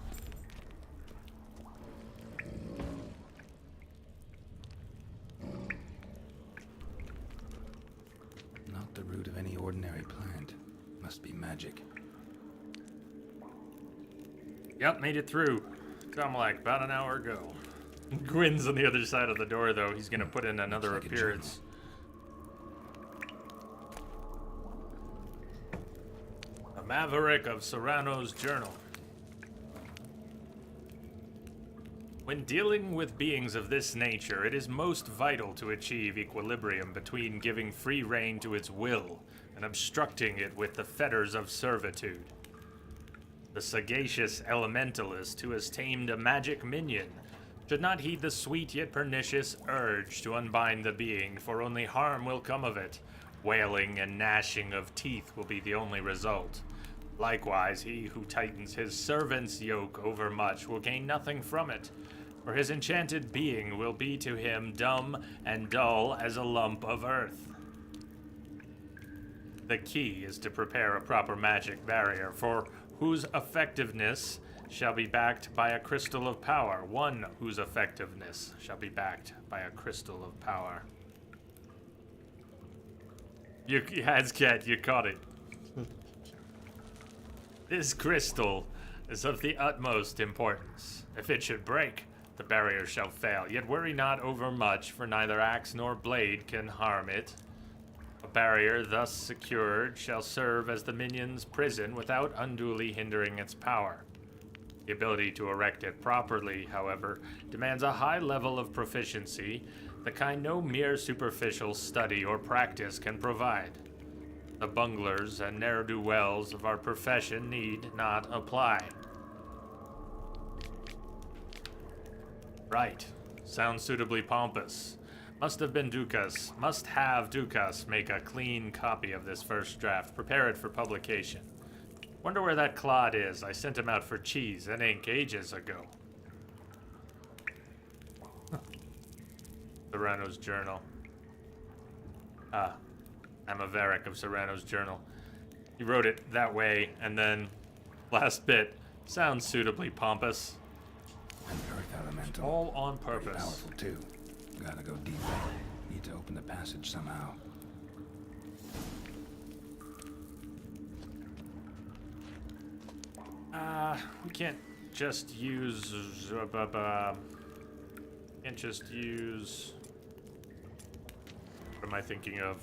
plant. Must be magic. Yep, made it through. Come like about an hour ago. Gwyn's on the other side of the door, though. He's gonna put in another Looks like a appearance. A Maverick of Serrano's Journal. When dealing with beings of this nature, it is most vital to achieve equilibrium between giving free rein to its will and obstructing it with the fetters of servitude. The sagacious elementalist who has tamed a magic minion should not heed the sweet yet pernicious urge to unbind the being, for only harm will come of it. Wailing and gnashing of teeth will be the only result. Likewise, he who tightens his servant's yoke overmuch will gain nothing from it, for his enchanted being will be to him dumb and dull as a lump of earth. The key is to prepare a proper magic barrier, for whose effectiveness shall be backed by a crystal of power. One whose effectiveness shall be backed by a crystal of power. You, Hazcat, you caught it. This crystal is of the utmost importance. If it should break, the barrier shall fail. Yet worry not overmuch, for neither axe nor blade can harm it. A barrier thus secured shall serve as the minion's prison without unduly hindering its power. The ability to erect it properly, however, demands a high level of proficiency, the kind no mere superficial study or practice can provide. The bunglers and ne'er-do-wells of our profession need not apply. Right. Sounds suitably pompous. Must have Dukas make a clean copy of this first draft, prepare it for publication. Wonder where that Claude is. I sent him out for cheese and ink ages ago. Serrano's Journal. Ah, I'm a Varric of Serrano's Journal. He wrote it that way, and then last bit sounds suitably pompous. And earth elemental. All on Pretty purpose. powerful too. Gotta go deeper. Need to open the passage somehow. We can't just use. Can't just use. What am I thinking of?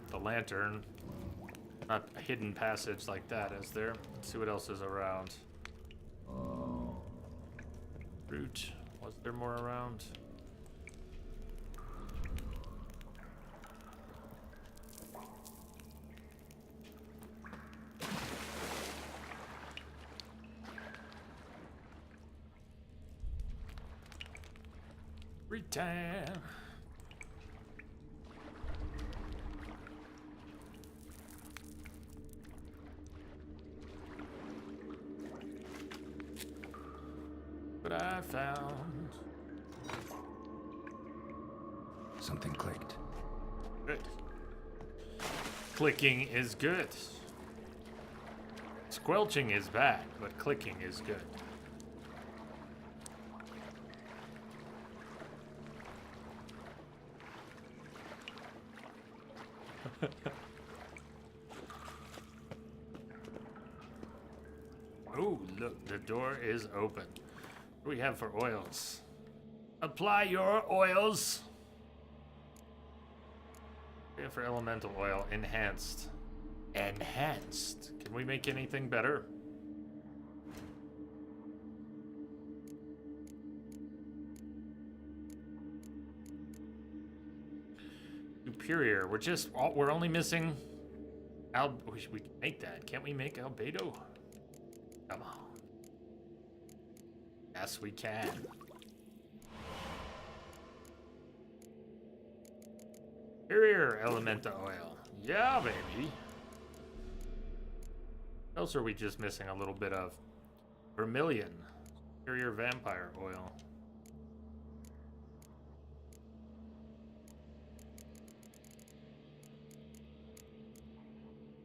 The lantern. Not a hidden passage like that, is there? Let's see what else is around. Fruit. Was there more around? Return. What I found. Something clicked. Good. Clicking is good. Squelching is bad, but clicking is good. Oh, look, the door is open. What do we have for oils? Apply your oils. We have for elemental oil, enhanced. Enhanced. Can we make anything better? Superior. We're only missing we can make that. Can't we make albedo? Come on. Yes, we can. Superior elemental oil. Yeah, baby. What else are we just missing a little bit of? Vermilion. Superior vampire oil.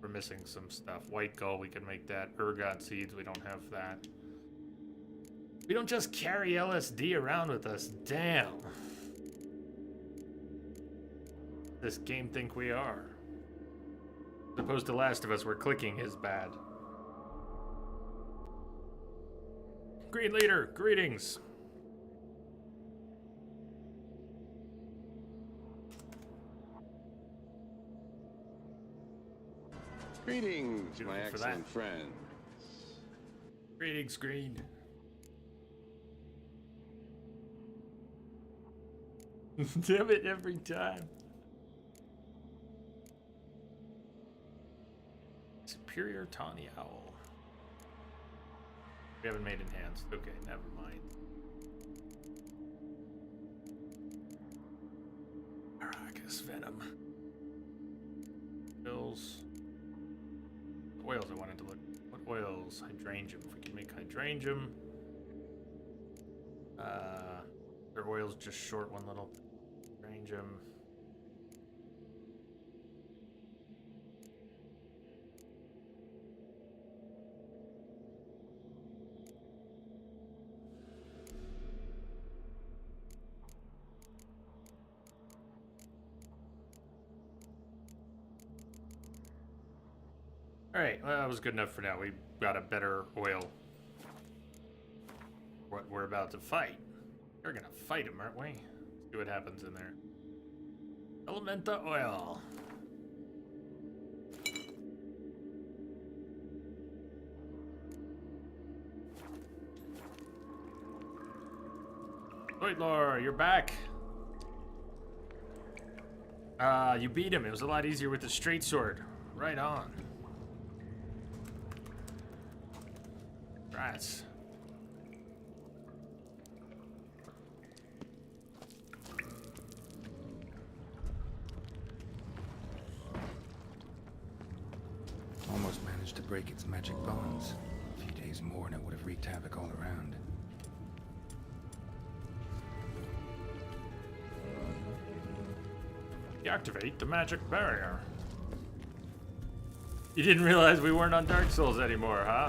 We're missing some stuff. White gull, we can make that. Ergot seeds, we don't have that. We don't just carry LSD around with us. Damn. This game think we are. As opposed to Last of Us, where clicking is bad. Green Leader, greetings. Greetings, my for excellent that. friends. Greetings, Green. Damn it, every time. Superior Tawny Owl. We haven't made enhanced. Okay, never mind. Aracus Venom. Pills. Oils I wanted to look. What oils? Hydrangea. If we can make hydrangea. Their oils just short one little. Hydrangea. Alright, well, that was good enough for now. We got a better oil. What we're about to fight. We're gonna fight him, aren't we? Let's see what happens in there. Elementa oil. Lord, you're back. You beat him. It was a lot easier with the straight sword. Right on. Rats. Almost managed to break its magic bonds. A few days more and it would have wreaked havoc all around. Deactivate the magic barrier. You didn't realize we weren't on Dark Souls anymore, huh?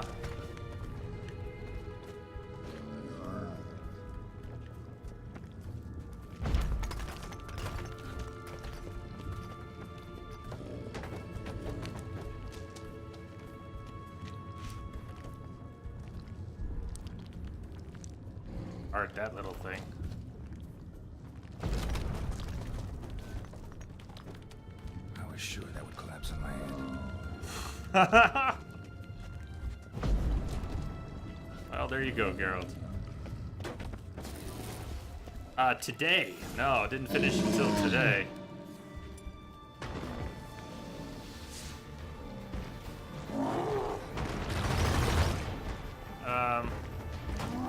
Art that little thing. I was sure that would collapse on my head. Well, there you go, Geralt. Today. No, it didn't finish until today.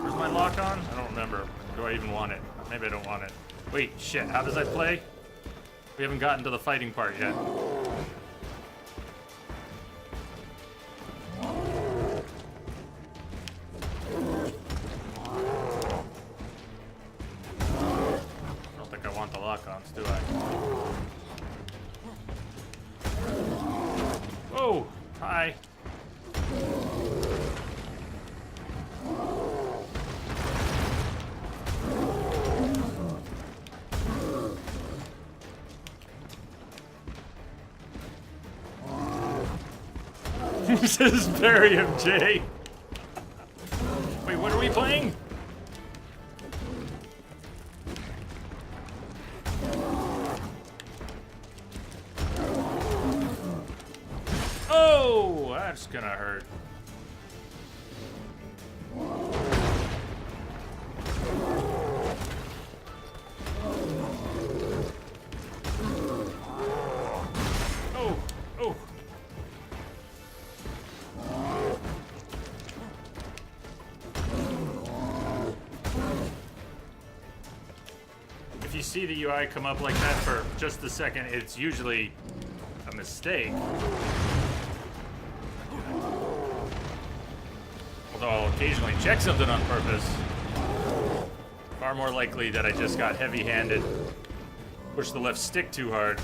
Where's my lock on? I don't remember. Do I even want it? Maybe I don't want it. Wait, shit, how does that play? We haven't gotten to the fighting part yet. I don't think I want the lock-ons, do I? Oh, hi. This is very MJ. Wait, what are we playing? Oh, that's gonna hurt. Oh, oh. If you see the UI come up like that for just a second, it's usually a mistake. Although I'll occasionally check something on purpose. Far more likely that I just got heavy-handed. Pushed the left stick too hard.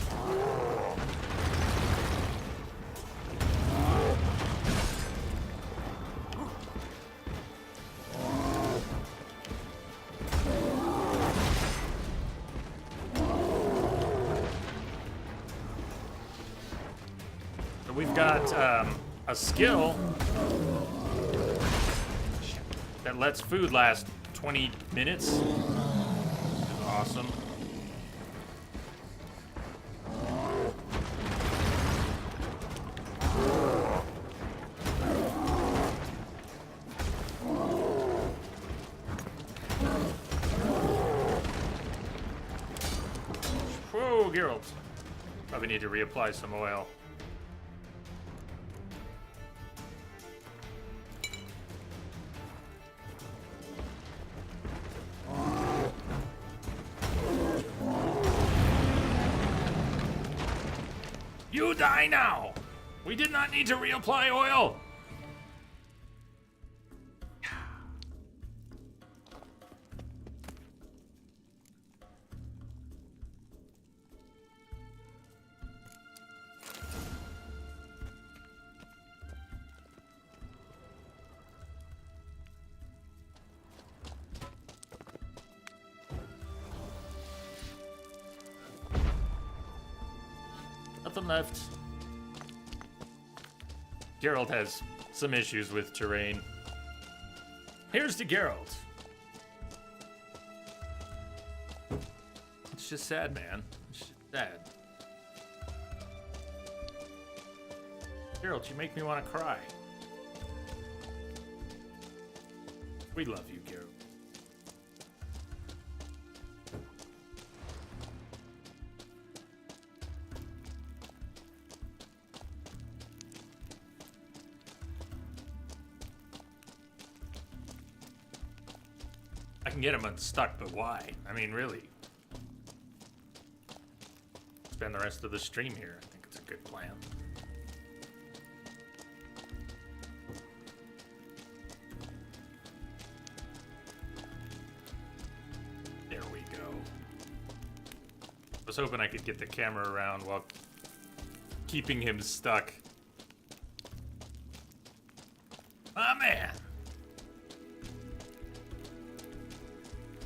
got a skill that lets food last 20 minutes. Awesome. Whoa, Geralt. Probably need to reapply some oil. You die now! We did not need to reapply oil! Nothing left. Geralt has some issues with terrain. Here's to Geralt. It's just sad, man. It's just sad. Geralt, you make me want to cry. We love you, Geralt. I can get him unstuck, but why? I mean, really. Spend the rest of the stream here. I think it's a good plan. There we go. I was hoping I could get the camera around while keeping him stuck. Ah, man!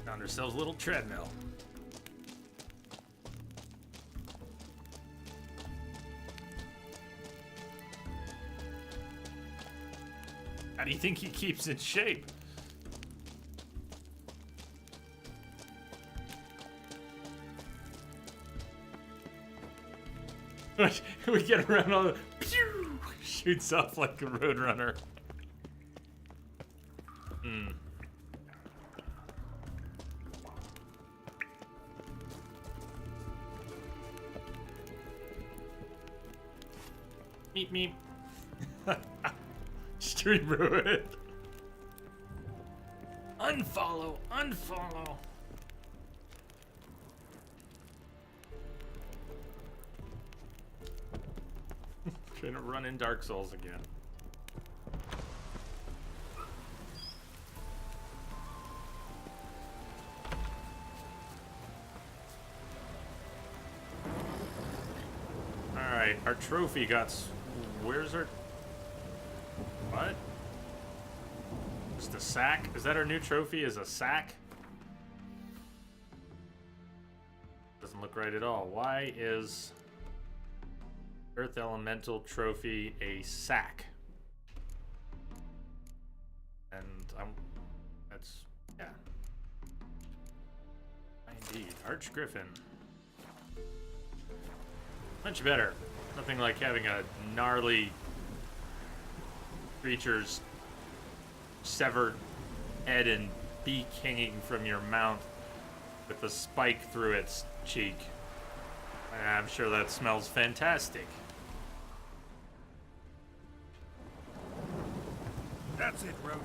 Found ourselves a little treadmill. How do you think he keeps in shape? We get around all the pew, shoots off like a roadrunner. Meep meep. Stream ruined. Unfollow, unfollow. Trying to run in Dark Souls again. Alright, our trophy got... Where's our... What? Just a sack? Is that our new trophy? Is a sack? Doesn't look right at all. Why is Earth Elemental trophy a sack? And that's... yeah. Indeed. Arch Griffin. Much better. Nothing like having a gnarly creature's severed head and beak hanging from your mount with a spike through its cheek. I'm sure that smells fantastic. That's it, Roach.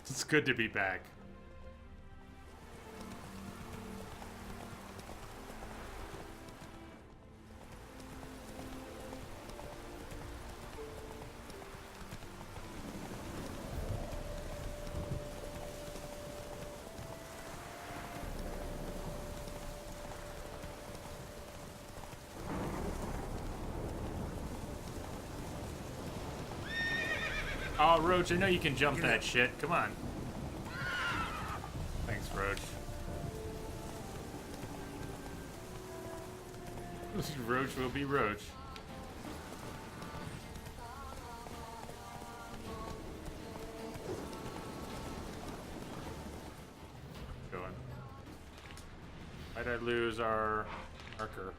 It's good to be back. Oh, Roach, I know you can jump that shit. Come on. Thanks, Roach. Roach will be Roach. Going. Why'd I lose our marker?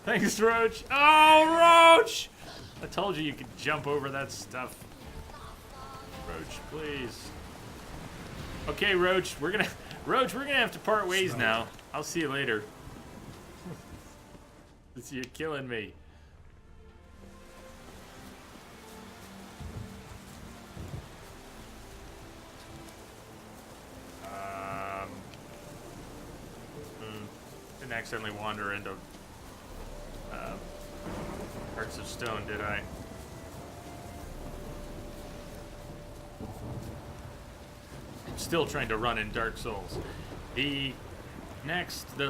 Thanks, Roach. Oh, Roach! I told you you could jump over that stuff. Roach, please. Okay, Roach, we're gonna have to part ways now. I'll see you later. You're killing me. Didn't accidentally wander into Hearts of Stone, did I? I'm still trying to run in Dark Souls. The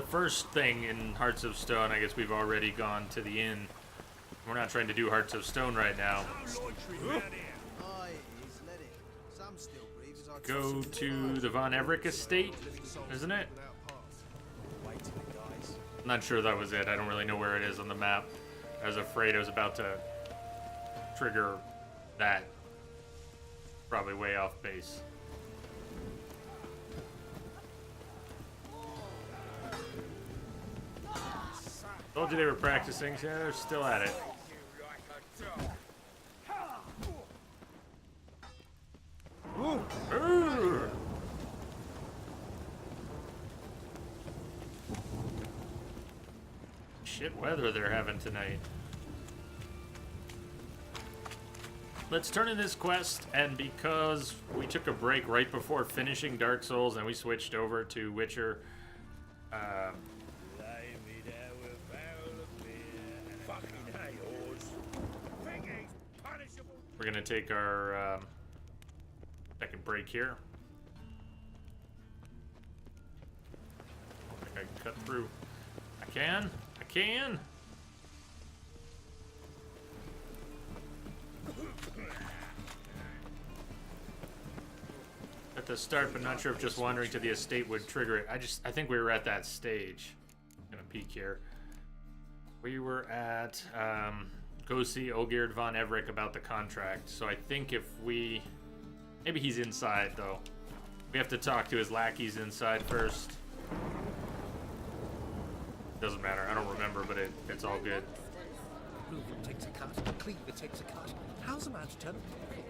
first thing in Hearts of Stone, I guess we've already gone to the inn. We're not trying to do Hearts of Stone right now. Go to the Von Everett estate, isn't it? I'm not sure that was it. I don't really know where it is on the map. I was afraid I was about to trigger that. Probably way off base. Told you they were practicing. Yeah, they're still at it. Shit weather they're having tonight. Let's turn in this quest, and because we took a break right before finishing Dark Souls and we switched over to Witcher, we're gonna take our second break here. I think I can cut through. I can. At the start, but not sure if just wandering to the estate would trigger it. I think we were at that stage. I'm gonna peek here. We were at go see Olgierd von Everett about the contract. So I think if we, maybe he's inside though. We have to talk to his lackeys inside first. Doesn't matter. I don't remember, but it's all good. The blue one takes a cut. The cleaver takes a cut. How's a man to turn a profit?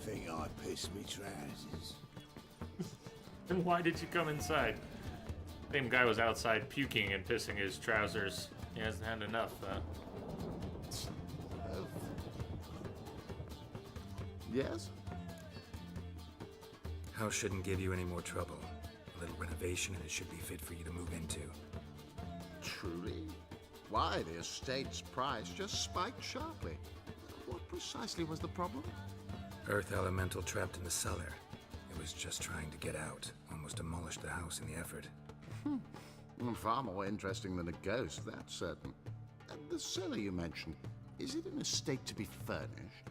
Think I pissed me trousers. Then why did you come inside? Same guy was outside puking and pissing his trousers. He hasn't had enough, Yes? House shouldn't give you any more trouble. A little renovation and it should be fit for you to move into. Truly? Why, the estate's price just spiked sharply. What precisely was the problem? Earth elemental trapped in the cellar. It was just trying to get out. Almost demolished the house in the effort. Far more interesting than a ghost, that's certain. The cellar you mentioned, is it an estate to be furnished?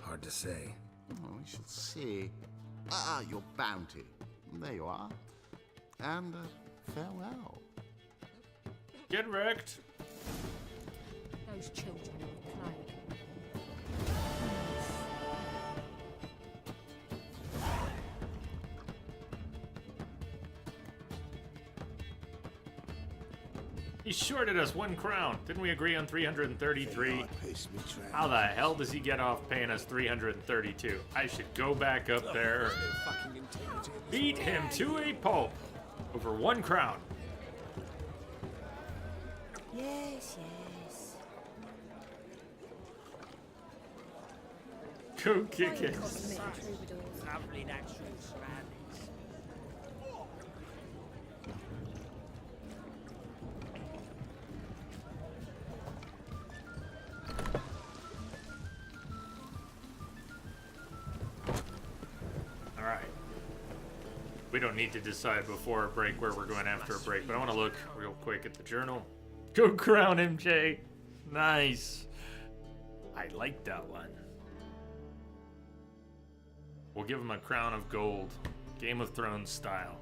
Hard to say. Oh, we shall see. Your bounty. There you are. And farewell. Get wrecked. Those children are playing. He shorted us 1 crown. Didn't we agree on 333? How the hell does he get off paying us 332? I should go back up there. Beat him to a pulp over 1 crown. Yes, yes. Go kick it. Lovely natural surroundings. We don't need to decide before a break where we're going after a break, but I want to look real quick at the journal. Go crown MJ. Nice. I like that one. We'll give him a crown of gold. Game of Thrones style.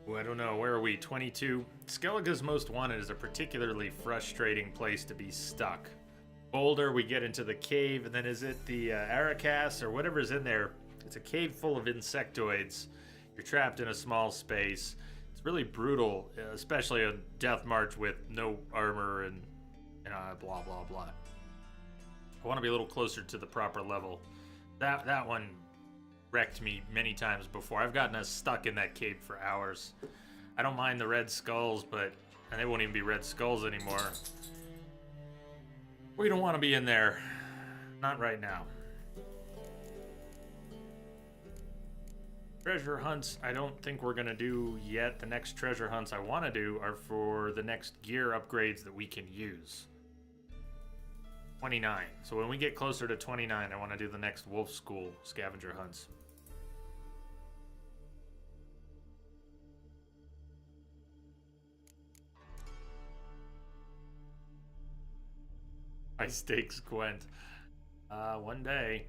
Ooh, I don't know. Where are we? 22. Skellige's Most Wanted is a particularly frustrating place to be stuck. Boulder, we get into the cave, and then is it the Aracas or whatever's in there? It's a cave full of insectoids. You're trapped in a small space. It's really brutal, especially a death march with no armor and blah blah blah. I want to be a little closer to the proper level. That one wrecked me many times before. I've gotten us stuck in that cave for hours. I don't mind the red skulls, but and they won't even be red skulls anymore. We don't want to be in there. Not right now. Treasure hunts, I don't think we're going to do yet. The next treasure hunts I want to do are for the next gear upgrades that we can use. 29. So when we get closer to 29, I want to do the next Wolf School scavenger hunts. High stakes, Gwent. One day.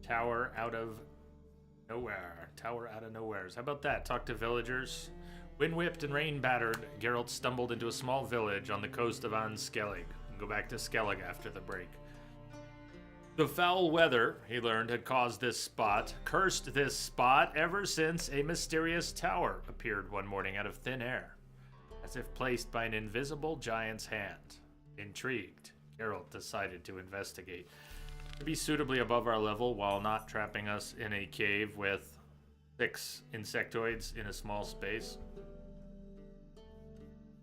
Tower out of nowhere. Tower out of nowheres. How about that? Talk to villagers. Wind-whipped and rain-battered, Geralt stumbled into a small village on the coast of Skellig. Go back to Skellig after the break. The foul weather, he learned, had cursed this spot ever since a mysterious tower appeared one morning out of thin air, as if placed by an invisible giant's hand. Intrigued, Geralt decided to investigate. To be suitably above our level while not trapping us in a cave with 6 insectoids in a small space.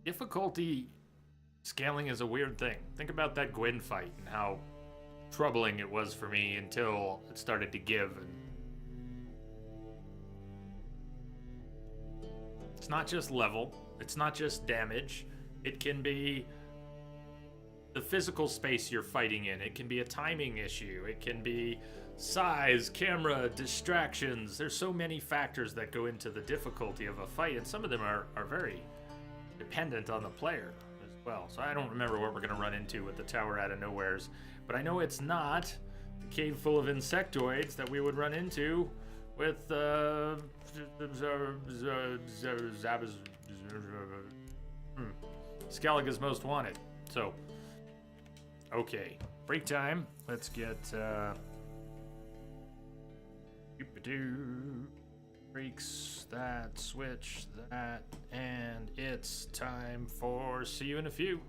Difficulty scaling is a weird thing. Think about that Gwyn fight and how troubling it was for me until it started to give. And it's not just level, it's not just damage, it can be the physical space you're fighting in. It can be a timing issue. It can be size, camera, distractions. There's so many factors that go into the difficulty of a fight, and some of them are very dependent on the player as well. So I don't remember what we're going to run into with the tower out of nowheres, but I know it's not the cave full of insectoids that we would run into with Skellige's Most Wanted. So okay, break time. Let's get breaks that, switch that, and it's time for see you in a few.